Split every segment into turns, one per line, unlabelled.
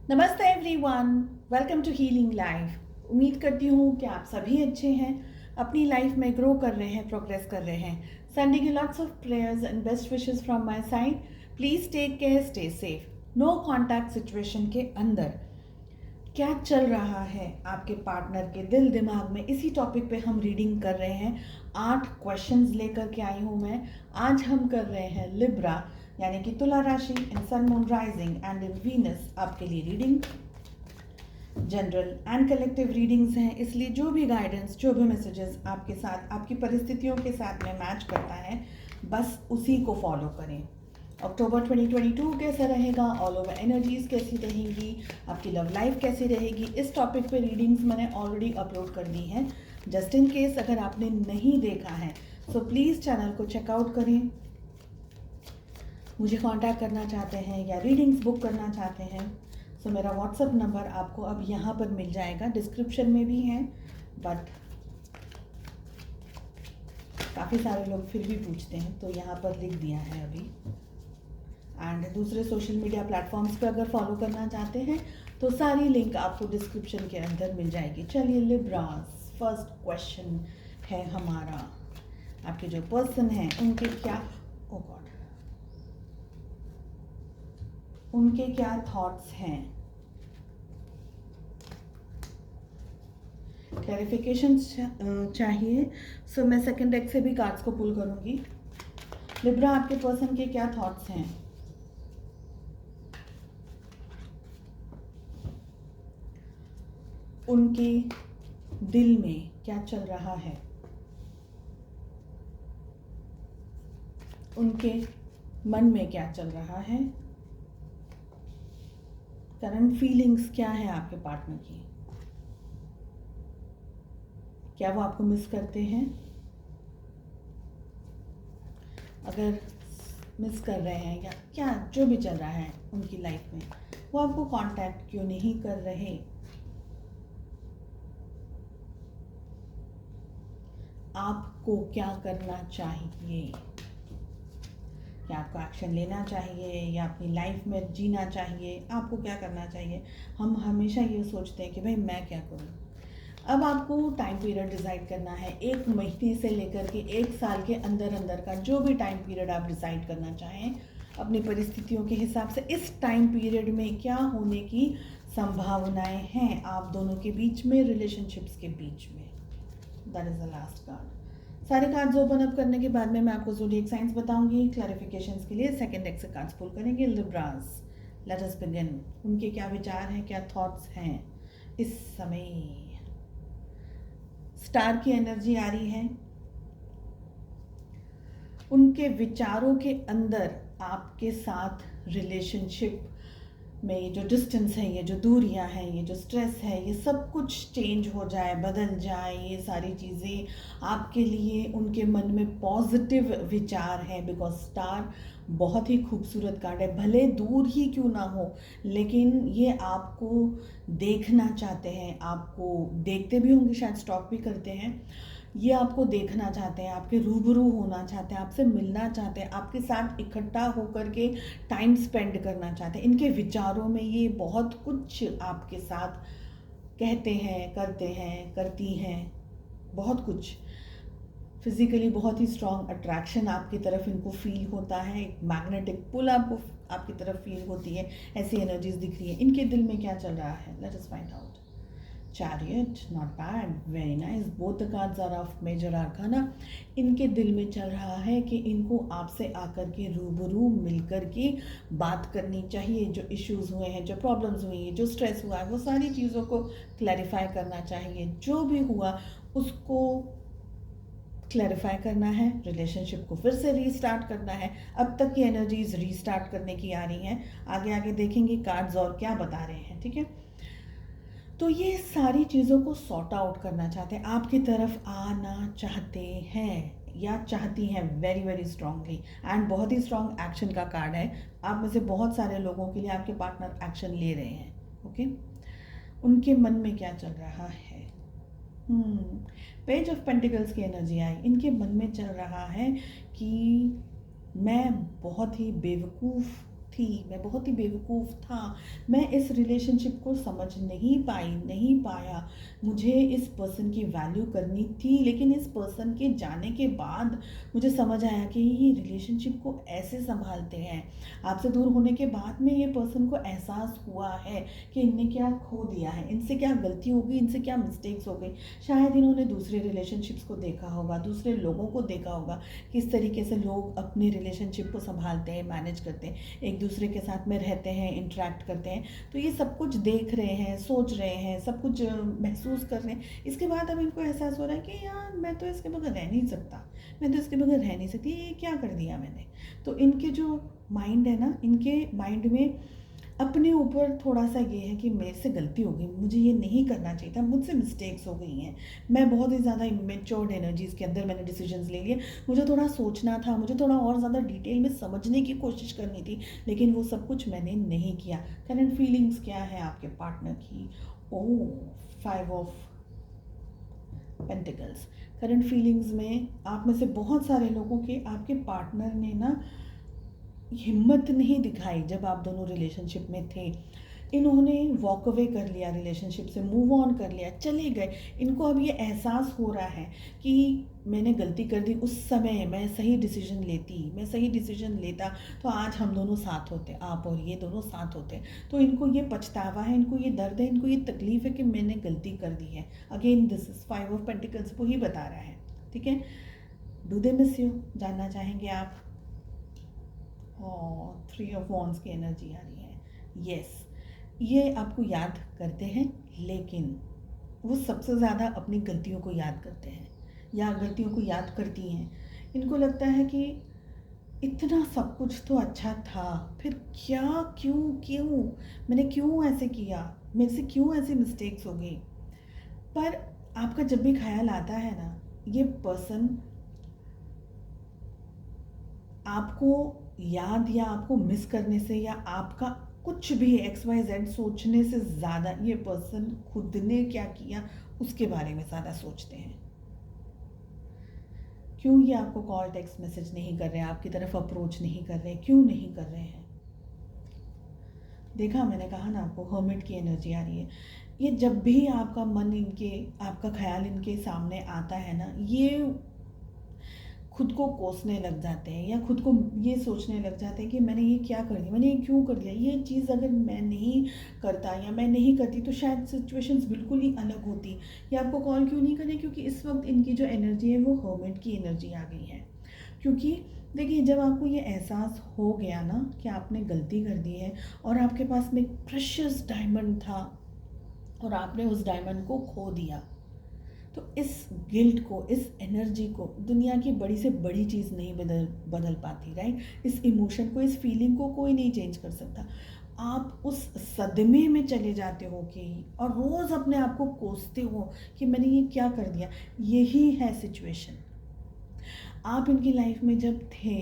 नमस्ते everyone, welcome to healing life. उम्मीद करती हूँ कि आप सभी अच्छे हैं, अपनी लाइफ में ग्रो कर रहे हैं, प्रोग्रेस कर रहे हैं। Sending you lots of prayers and best wishes from my side. Please take care, stay safe. No contact situation के अंदर क्या चल रहा है आपके पार्टनर के दिल दिमाग में, इसी टॉपिक पे हम रीडिंग कर रहे हैं। 8 क्वेश्चंस लेकर के आई हूँ मैं। आज हम कर रहे हैं लिब्रा यानी कि तुला राशि in sun moon rising and in Venus आपके लिए reading. General and collective readings हैं, इसलिए जो भी गाइडेंस, जो भी मैसेजेस आपके साथ, आपकी परिस्थितियों के साथ में मैच करता है, बस उसी को फॉलो करें। अक्टूबर 2022 कैसा रहेगा, ऑल ओवर एनर्जीज कैसी रहेंगी, आपकी लव लाइफ कैसी रहेगी, इस टॉपिक पे रीडिंग्स मैंने ऑलरेडी अपलोड कर दी हैं। जस्ट इन केस अगर आपने नहीं देखा है सो प्लीज़ चैनल को चेकआउट करें। मुझे कांटेक्ट करना चाहते हैं या रीडिंग्स बुक करना चाहते हैं सो मेरा व्हाट्सएप नंबर आपको अब यहाँ पर मिल जाएगा, डिस्क्रिप्शन में भी है। बट काफ़ी सारे लोग फिर भी पूछते हैं तो यहाँ पर लिख दिया है अभी। एंड दूसरे सोशल मीडिया प्लेटफॉर्म्स पे अगर फॉलो करना चाहते हैं तो सारी लिंक आपको डिस्क्रिप्शन के अंदर मिल जाएगी। चलिए लिब्रास, फर्स्ट क्वेश्चन है हमारा, आपके जो पर्सन हैं उनके क्या, ओ गॉड, उनके क्या थॉट्स हैं, क्लैरिफिकेशन चाहिए। सो मैं सेकंड डेक से भी कार्ड्स को पुल करूंगी। लिब्रा, आपके पर्सन के क्या थॉट्स हैं, उनके दिल में क्या चल रहा है, उनके मन में क्या चल रहा है, करंट फीलिंग्स क्या है आपके पार्टनर की, क्या वो आपको मिस करते हैं, अगर मिस कर रहे हैं या क्या जो भी चल रहा है उनकी लाइफ में, वो आपको कांटेक्ट क्यों नहीं कर रहे, आपको क्या करना चाहिए, क्या आपको एक्शन लेना चाहिए या अपनी लाइफ में जीना चाहिए, आपको क्या करना चाहिए। हम हमेशा ये सोचते हैं कि भाई मैं क्या करूँ। अब आपको टाइम पीरियड डिसाइड करना है, 1 महीने से लेकर के 1 साल के अंदर अंदर का जो भी टाइम पीरियड आप डिसाइड करना चाहें अपनी परिस्थितियों के हिसाब से। इस टाइम पीरियड में क्या होने की संभावनाएं हैं आप दोनों के बीच में, रिलेशनशिप्स के बीच में। That is the last card. सारे कार्ड्स ओपन अप करने के बाद में मैं आपको ज़ोडिएक साइंस बताऊंगी। क्लैरिफिकेशंस के लिए सेकंड डेक से कार्ड्स पुल करेंगे। Libras, let us begin. उनके क्या विचार हैं, क्या थॉट्स हैं इस समय। स्टार की एनर्जी आ रही है। उनके विचारों के अंदर आपके साथ रिलेशनशिप में ये जो डिस्टेंस है, ये जो दूरियां हैं, ये जो स्ट्रेस है, ये सब कुछ चेंज हो जाए, बदल जाए। ये सारी चीज़ें आपके लिए उनके मन में पॉजिटिव विचार हैं। बिकॉज स्टार बहुत ही खूबसूरत कार्ड है, भले दूर ही क्यों ना हो, लेकिन ये आपको देखना चाहते हैं, आपको देखते भी होंगे, शायद स्टॉक भी करते हैं। ये आपको देखना चाहते हैं, आपके रूबरू होना चाहते हैं, आपसे मिलना चाहते हैं, आपके साथ इकट्ठा होकर के टाइम स्पेंड करना चाहते हैं। इनके विचारों में ये बहुत कुछ आपके साथ कहते हैं, करते हैं, करती हैं, बहुत कुछ। फिजिकली बहुत ही स्ट्रॉन्ग अट्रैक्शन आपकी तरफ इनको फील होता है, एक मैग्नेटिक पुल आपको आपकी तरफ फील होती है। ऐसी एनर्जीज दिख रही है। इनके दिल में क्या चल रहा है, let us find out. Chariot, not bad, very nice. Both the cards are of major arcana. इनके दिल में चल रहा है कि इनको आपसे आकर के रूबरू मिलकर के बात करनी चाहिए। जो इश्यूज हुए हैं, जो प्रॉब्लम्स हुई हैं, जो स्ट्रेस हुआ है, वो सारी चीज़ों को क्लैरिफाई करना चाहिए। जो भी हुआ उसको क्लैरिफाई करना है, रिलेशनशिप को फिर से रीस्टार्ट करना है। अब तक की एनर्जीज रीस्टार्ट करने की आ रही हैं। आगे आगे देखेंगे कार्ड्स और क्या बता रहे हैं, ठीक है। तो ये सारी चीज़ों को सॉर्ट आउट करना चाहते हैं, आपकी तरफ आना चाहते हैं या चाहती हैं वेरी वेरी स्ट्रांगली। एंड बहुत ही स्ट्रांग एक्शन का कार्ड है। आप में से बहुत सारे लोगों के लिए आपके पार्टनर एक्शन ले रहे हैं। ओके, उनके मन में क्या चल रहा है। पेज ऑफ पेंटिकल्स की एनर्जी आई। इनके मन में चल रहा है कि मैं बहुत ही बेवकूफ़ थी, मैं बहुत ही बेवकूफ़ था, मैं इस रिलेशनशिप को समझ नहीं पाई, नहीं पाया। मुझे इस पर्सन की वैल्यू करनी थी, लेकिन इस पर्सन के जाने के बाद मुझे समझ आया कि ये रिलेशनशिप को ऐसे संभालते हैं। आपसे दूर होने के बाद में ये पर्सन को एहसास हुआ है कि इनने क्या खो दिया है, इनसे क्या गलती हो गई, इनसे क्या मिस्टेक्स हो गई। शायद इन्होंने दूसरे रिलेशनशिप्स को देखा होगा, दूसरे लोगों को देखा होगा, किस तरीके से लोग अपनी रिलेशनशिप को संभालते हैं, मैनेज करते हैं, एक दूसरे के साथ में रहते हैं, इंटरेक्ट करते हैं। तो ये सब कुछ देख रहे हैं, सोच रहे हैं, सब कुछ महसूस कर रहे हैं। इसके बाद अब इनको एहसास हो रहा है कि यार मैं तो इसके बगैर रह नहीं सकता, मैं तो इसके बगैर रह नहीं सकती, ये क्या कर दिया मैंने। तो इनके जो माइंड है ना, इनके माइंड में अपने ऊपर थोड़ा-सा ये है कि मेरे से गलती हो गई, मुझे ये नहीं करना चाहिए था, मुझसे मिस्टेक्स हो गई हैं। मैं बहुत ही ज़्यादा इमैच्योर्ड एनर्जीज़ के अंदर मैंने डिसीजंस ले लिए। मुझे थोड़ा सोचना था, मुझे थोड़ा और ज़्यादा डिटेल में समझने की कोशिश करनी थी, लेकिन वो सब कुछ मैंने नहीं किया। करंट फीलिंग्स क्या है आपके पार्टनर की? ओह! 5 ऑफ पेंटिकल्स। करंट फीलिंग्स में आप में से बहुत सारे लोगों के आपके पार्टनर ने ना हिम्मत नहीं दिखाई जब आप दोनों रिलेशनशिप में थे। इन्होंने वॉक अवे कर लिया, रिलेशनशिप से मूव ऑन कर लिया, चले गए। इनको अब ये एहसास हो रहा है कि मैंने गलती कर दी, उस समय मैं सही डिसीजन लेती, मैं सही डिसीजन लेता तो आज हम दोनों साथ होते, आप और ये दोनों साथ होते। तो इनको ये पछतावा है, इनको ये दर्द है, इनको ये तकलीफ़ है कि मैंने गलती कर दी है। Again this is 5 of pentacles वही बता रहा है, ठीक है। डू दे मिस यू, जानना चाहेंगे आप। और 3 ऑफ वॉन्ड्स की एनर्जी आ रही है। यस, ये आपको याद करते हैं, लेकिन वो सबसे ज़्यादा अपनी गलतियों को याद करते हैं या गलतियों को याद करती हैं। इनको लगता है कि इतना सब कुछ तो अच्छा था, फिर क्या, क्यों क्यों मैंने क्यों ऐसे किया, मेरे से क्यों ऐसी मिस्टेक्स हो गई। पर आपका जब भी ख्याल आता है ना, ये पर्सन आपको याद या आपको मिस करने से या आपका कुछ भी एक्स वाई जेड सोचने से ज़्यादा ये पर्सन खुद ने क्या किया उसके बारे में ज़्यादा सोचते हैं। क्यों ये आपको कॉल टेक्स्ट मैसेज नहीं कर रहे हैं, आपकी तरफ अप्रोच नहीं कर रहे, क्यों नहीं कर रहे हैं। देखा, मैंने कहा ना आपको हर्मिट की एनर्जी आ रही है। ये जब भी आपका मन इनके, आपका ख्याल इनके सामने आता है ना, ये खुद को कोसने लग जाते हैं या खुद को ये सोचने लग जाते हैं कि मैंने ये क्या कर दिया, मैंने ये क्यों कर दिया। ये चीज़ अगर मैं नहीं करता या मैं नहीं करती तो शायद सिचुएशंस बिल्कुल ही अलग होती। ये आपको कॉल क्यों नहीं करें, क्योंकि इस वक्त इनकी जो एनर्जी है वो हर्मिट की एनर्जी आ गई है। क्योंकि देखिए, जब आपको ये एहसास हो गया ना कि आपने गलती कर दी है और आपके पास में एक प्रेशियस डायमंड था और आपने उस डायमंड को खो दिया, तो इस गिल्ट को, इस एनर्जी को दुनिया की बड़ी से बड़ी चीज़ नहीं बदल पाती, राइट। इस इमोशन को, इस फीलिंग को कोई नहीं चेंज कर सकता। आप उस सदमे में चले जाते हो कि और रोज़ अपने आप को कोसते हो कि मैंने ये क्या कर दिया। यही है सिचुएशन। आप इनकी लाइफ में जब थे,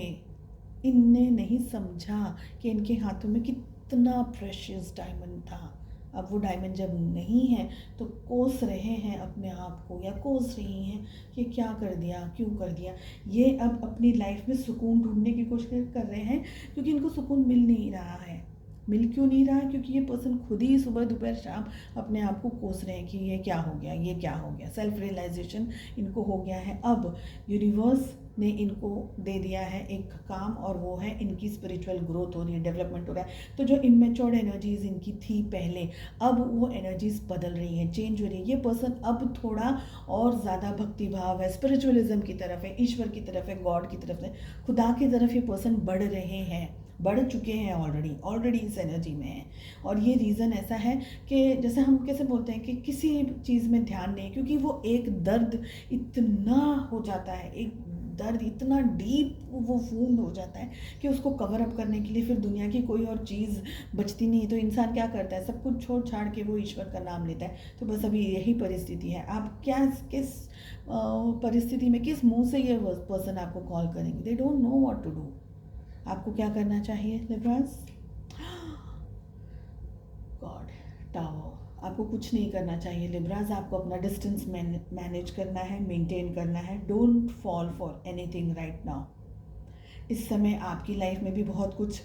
इनने नहीं समझा कि इनके हाथों में कितना प्रेशियस डायमंड था। अब वो डायमंड जब नहीं है तो कोस रहे हैं अपने आप को या कोस रही हैं कि क्या कर दिया, क्यों कर दिया। ये अब अपनी लाइफ में सुकून ढूंढने की कोशिश कर रहे हैं, क्योंकि इनको सुकून मिल नहीं रहा है। मिल क्यों नहीं रहा है? क्योंकि ये पर्सन खुद ही सुबह दोपहर शाम अपने आप को कोस रहे हैं कि ये क्या हो गया, ये क्या हो गया। सेल्फ रियलाइजेशन इनको हो गया है। अब यूनिवर्स ने इनको दे दिया है एक काम, और वो है इनकी स्पिरिचुअल ग्रोथ हो रही है, डेवलपमेंट हो रहा है। तो जो इमेच्योर्ड एनर्जीज इनकी थी पहले, अब वो एनर्जीज बदल रही हैं, चेंज हो रही है। ये पर्सन अब थोड़ा और ज़्यादा भक्ति भाव है, स्पिरिचुअलिज्म की तरफ है, ईश्वर की तरफ है, गॉड की तरफ है, खुदा की तरफ ये पर्सन बढ़ रहे हैं, बढ़ चुके हैं, ऑलरेडी इस एनर्जी में है। और ये रीज़न ऐसा है कि जैसे हम कैसे बोलते हैं कि किसी चीज़ में ध्यान नहीं, क्योंकि वो एक दर्द इतना हो जाता है, एक दर्द इतना डीप वो वूंड हो जाता है कि उसको कवर अप करने के लिए फिर दुनिया की कोई और चीज़ बचती नहीं। तो इंसान क्या करता है, सब कुछ छोड़ छाड़ के वो ईश्वर का नाम लेता है। तो बस अभी यही परिस्थिति है। आप क्या, किस परिस्थिति में, किस मुंह से ये पर्सन आपको कॉल करेंगे। They don't know what to do. आपको क्या करना चाहिए लिब्रास? God, tower. आपको कुछ नहीं करना चाहिए लिब्रास। आपको अपना डिस्टेंस मैनेज करना है, मेंटेन करना है। Don't fall for anything right now. इस समय आपकी लाइफ में भी बहुत कुछ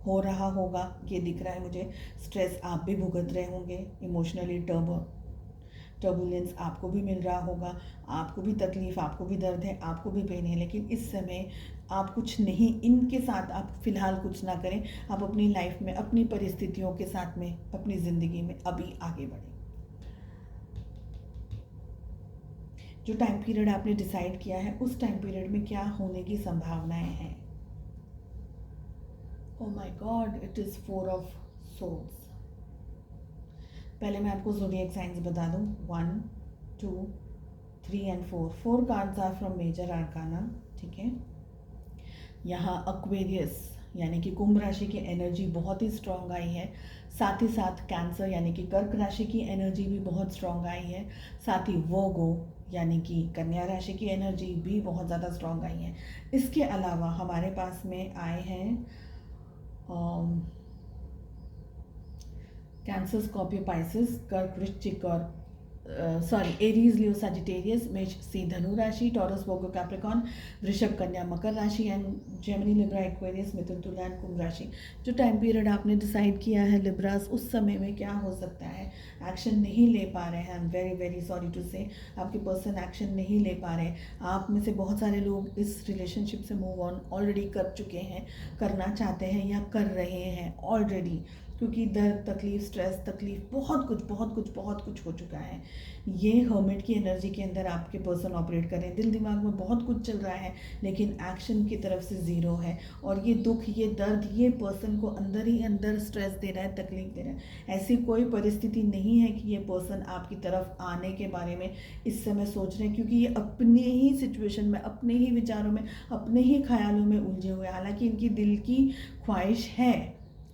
हो रहा होगा, ये दिख रहा है मुझे। स्ट्रेस आप भी भुगत रहे होंगे, इमोशनली टर्बुलेंस आपको भी मिल रहा होगा, आपको भी तकलीफ़, आपको भी दर्द है, आपको भी पेन है। लेकिन इस समय आप कुछ नहीं, इनके साथ आप फ़िलहाल कुछ ना करें। आप अपनी लाइफ में, अपनी परिस्थितियों के साथ में, अपनी ज़िंदगी में अभी आगे बढ़ें। जो टाइम पीरियड आपने डिसाइड किया है, उस टाइम पीरियड में क्या होने की संभावनाएं हैं? Oh my God, it is 4 of swords. पहले मैं आपको ज़ोडिएक साइंस बता दूं। 1, 2, 3 and 4। 4 cards are from major arcana, ठीक है। यहाँ एक्वेरियस यानी कि कुंभ राशि की एनर्जी बहुत ही स्ट्रॉन्ग आई है। साथ ही साथ कैंसर यानी कि कर्क राशि की एनर्जी भी बहुत स्ट्रॉन्ग आई है। साथ ही वर्गो यानी कि कन्या राशि की एनर्जी भी बहुत ज़्यादा स्ट्रॉन्ग आई है। इसके अलावा हमारे पास में आए हैं कैंसर, स्कॉर्पियो, पाइसेस, कर्क, वृश्चिक और एरीज, लियो, सजिटेरियस, मेष, सिंह, धनु राशि, टॉरस, वर्गो, कैप्रिकॉर्न, वृषभ, कन्या, मकर राशि एंड जेमिनी, लिब्रा, एक्वेरियस, मिथुन, तुला एंड कुंभ राशि। जो टाइम पीरियड आपने डिसाइड किया है लिब्रास, उस समय में क्या हो सकता है? एक्शन नहीं ले पा रहे हैं। I am very very sorry to say, आपके पर्सन एक्शन नहीं ले पा रहे। आप में से बहुत सारे लोग इस रिलेशनशिप से मूव ऑन ऑलरेडी कर चुके हैं, करना चाहते हैं या कर रहे हैं ऑलरेडी, क्योंकि दर्द, तकलीफ, स्ट्रेस, तकलीफ, बहुत कुछ हो चुका है। ये हर्मिट की एनर्जी के अंदर आपके पर्सन ऑपरेट कर रहे हैं। दिल दिमाग में बहुत कुछ चल रहा है, लेकिन एक्शन की तरफ से ज़ीरो है। और ये दुख, ये दर्द, ये पर्सन को अंदर ही अंदर स्ट्रेस दे रहा है, तकलीफ दे रहा है। ऐसी कोई परिस्थिति नहीं है कि ये पर्सन आपकी तरफ आने के बारे में इस समय सोच रहे हैं, क्योंकि ये अपने ही सिचुएशन में, अपने ही विचारों में, अपने ही ख्यालों में उलझे हुए हैं। हालांकि इनकी दिल की ख्वाहिश है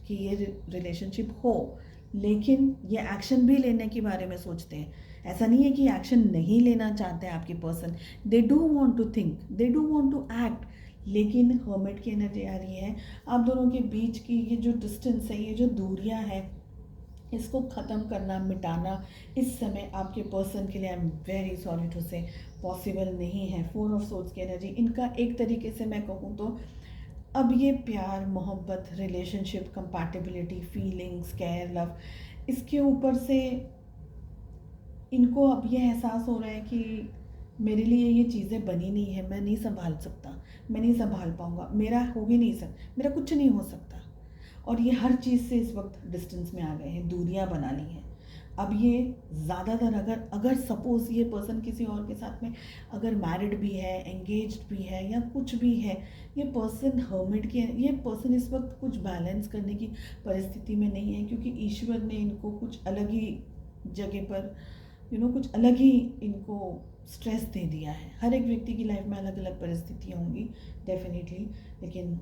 कि ये रिलेशनशिप हो, लेकिन ये एक्शन भी लेने के बारे में सोचते हैं। ऐसा नहीं है कि एक्शन नहीं लेना चाहते हैं आपकी person. They do want to think, they do want to act, लेकिन हर्मिट की एनर्जी आ रही है। आप दोनों के बीच की ये जो डिस्टेंस है, ये जो दूरियां हैं, इसको ख़त्म करना, मिटाना इस समय आपके पर्सन के लिए, I am very sorry to say, possible नहीं है। 4 ऑफ सोर्ड्स की एनर्जी, इनका एक तरीके से मैं कहूँ तो अब ये प्यार, मोहब्बत, relationship, compatibility, feelings, care, love, इसके ऊपर से इनको अब ये एहसास हो रहा है कि मेरे लिए ये चीज़ें बनी नहीं है, मैं नहीं संभाल सकता, मैं नहीं संभाल पाऊँगा, मेरा हो ही नहीं सकता, मेरा कुछ नहीं हो सकता। और ये हर चीज़ से इस वक्त डिस्टेंस में आ गए हैं, दूरियां बना ली हैं। अब ये ज़्यादातर अगर सपोज़ ये पर्सन किसी और के साथ में अगर मैरिड भी है, एंगेज्ड भी है या कुछ भी है, ये पर्सन हर्मिट की, ये पर्सन इस वक्त कुछ बैलेंस करने की परिस्थिति में नहीं है, क्योंकि ईश्वर ने इनको कुछ अलग ही जगह पर कुछ अलग ही इनको स्ट्रेस दे दिया है। हर एक व्यक्ति की लाइफ में अलग अलग परिस्थितियाँ होंगी डेफिनेटली, लेकिन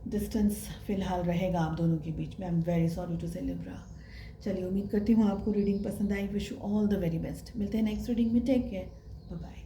डिस्टेंस फिलहाल रहेगा आप दोनों के बीच में। I am very sorry to say Libra. चलिए, उम्मीद करती हूँ आपको रीडिंग पसंद आई। Wish you all the very best. मिलते हैं नेक्स्ट रीडिंग में। Take care, bye bye.